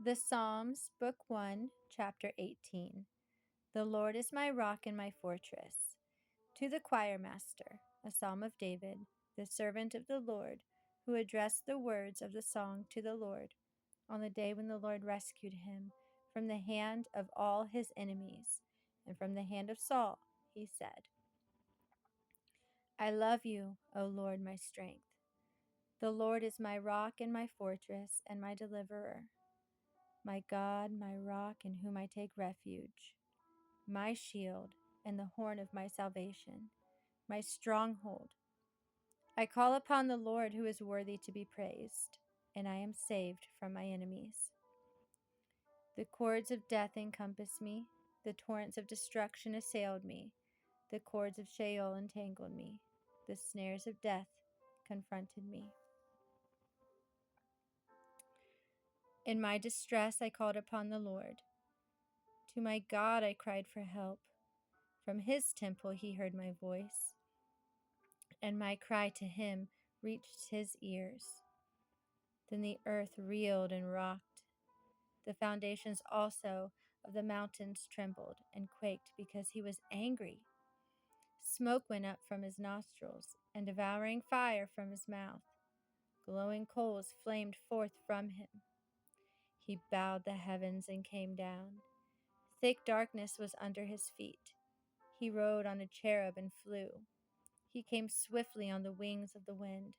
The Psalms, Book 1, Chapter 18. The Lord is my rock and my fortress. To the choir master, a psalm of David, the servant of the Lord, who addressed the words of the song to the Lord on the day when the Lord rescued him from the hand of all his enemies and from the hand of Saul, he said, I love you, O Lord, my strength. The Lord is my rock and my fortress and my deliverer. My God, my rock, in whom I take refuge, my shield and the horn of my salvation, my stronghold. I call upon the Lord who is worthy to be praised, and I am saved from my enemies. The cords of death encompassed me, the torrents of destruction assailed me, the cords of Sheol entangled me, the snares of death confronted me. In my distress I called upon the Lord. To my God I cried for help. From his temple he heard my voice, and my cry to him reached his ears. Then the earth reeled and rocked. The foundations also of the mountains trembled and quaked because he was angry. Smoke went up from his nostrils, and devouring fire from his mouth. Glowing coals flamed forth from him. He bowed the heavens and came down. Thick darkness was under his feet. He rode on a cherub and flew. He came swiftly on the wings of the wind.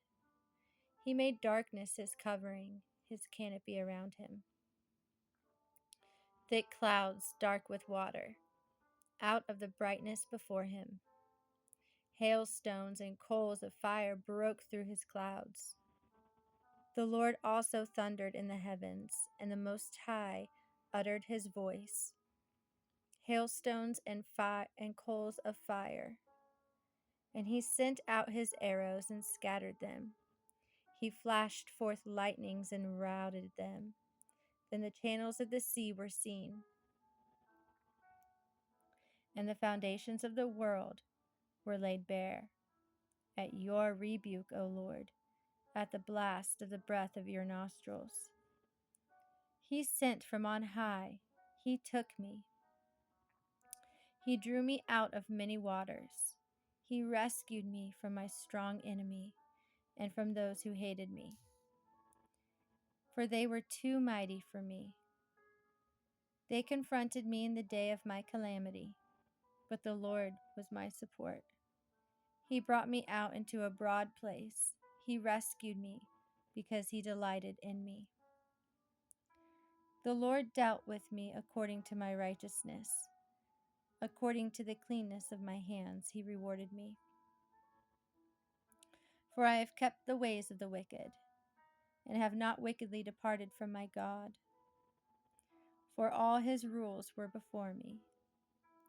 He made darkness his covering, his canopy around him. Thick clouds dark with water, out of the brightness before him. Hailstones and coals of fire broke through his clouds. The Lord also thundered in the heavens, and the Most High uttered his voice. Hailstones and coals of fire. And he sent out his arrows and scattered them. He flashed forth lightnings and routed them. Then the channels of the sea were seen, and the foundations of the world were laid bare. At your rebuke, O Lord, at the blast of the breath of your nostrils. He sent from on high, he took me. He drew me out of many waters. He rescued me from my strong enemy and from those who hated me. For they were too mighty for me. They confronted me in the day of my calamity, but the Lord was my support. He brought me out into a broad place. He rescued me because he delighted in me. The Lord dealt with me according to my righteousness. According to the cleanness of my hands, he rewarded me. For I have kept the ways of the wicked, and have not wickedly departed from my God. For all his rules were before me,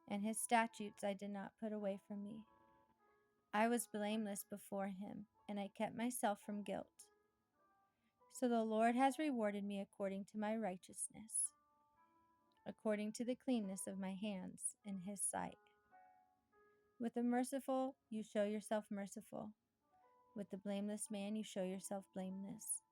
and his statutes I did not put away from me. I was blameless before him, and I kept myself from guilt. So the Lord has rewarded me according to my righteousness, according to the cleanness of my hands in his sight. With the merciful, you show yourself merciful. With the blameless man, you show yourself blameless.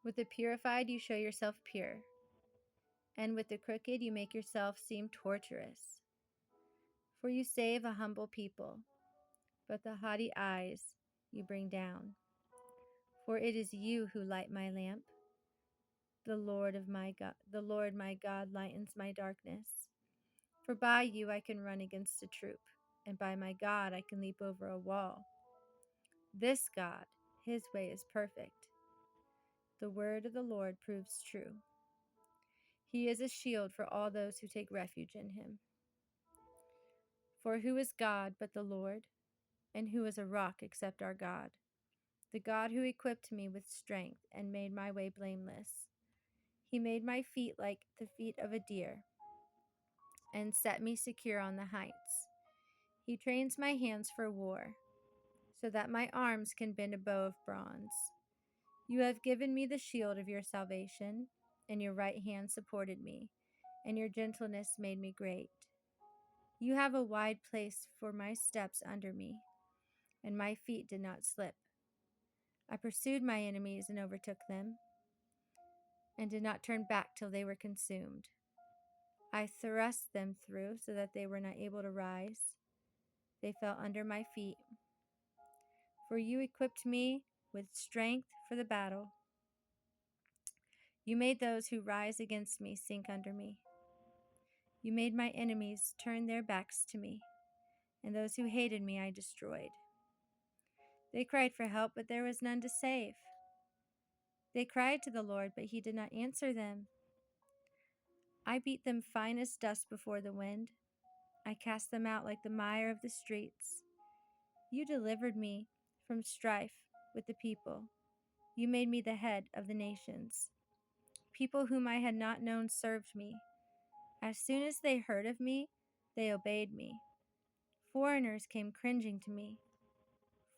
With the purified, you show yourself pure. And with the crooked, you make yourself seem torturous. For you save a humble people, but the haughty eyes you bring down. For it is you who light my lamp. The Lord my God lightens my darkness. For by you I can run against a troop, and by my God I can leap over a wall. This God, his way is perfect. The word of the Lord proves true. He is a shield for all those who take refuge in him. For who is God but the Lord? And who is a rock except our God? The God who equipped me with strength and made my way blameless. He made my feet like the feet of a deer and set me secure on the heights. He trains my hands for war, so that my arms can bend a bow of bronze. You have given me the shield of your salvation, and your right hand supported me. and your gentleness made me great. You have a wide place for my steps under me, and my feet did not slip. I pursued my enemies and overtook them, and did not turn back till they were consumed. I thrust them through so that they were not able to rise. They fell under my feet. For you equipped me with strength for the battle. You made those who rise against me sink under me. You made my enemies turn their backs to me, and those who hated me I destroyed. They cried for help, but there was none to save. They cried to the Lord, but he did not answer them. I beat them fine as dust before the wind. I cast them out like the mire of the streets. You delivered me from strife with the people. You made me the head of the nations. People whom I had not known served me. As soon as they heard of me, they obeyed me. Foreigners came cringing to me.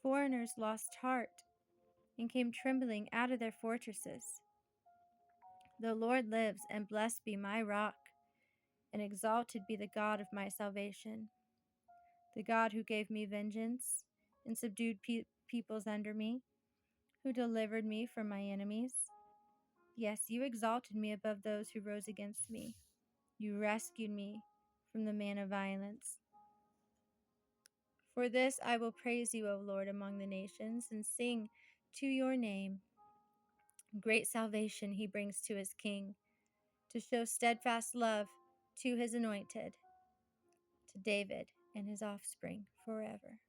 Foreigners lost heart and came trembling out of their fortresses. The Lord lives, and blessed be my rock, and exalted be the God of my salvation, the God who gave me vengeance and subdued peoples under me, who delivered me from my enemies. Yes, you exalted me above those who rose against me. You rescued me from the man of violence. For this I will praise you, O Lord, among the nations, and sing to your name. Great salvation he brings to his king, to show steadfast love to his anointed, to David and his offspring forever.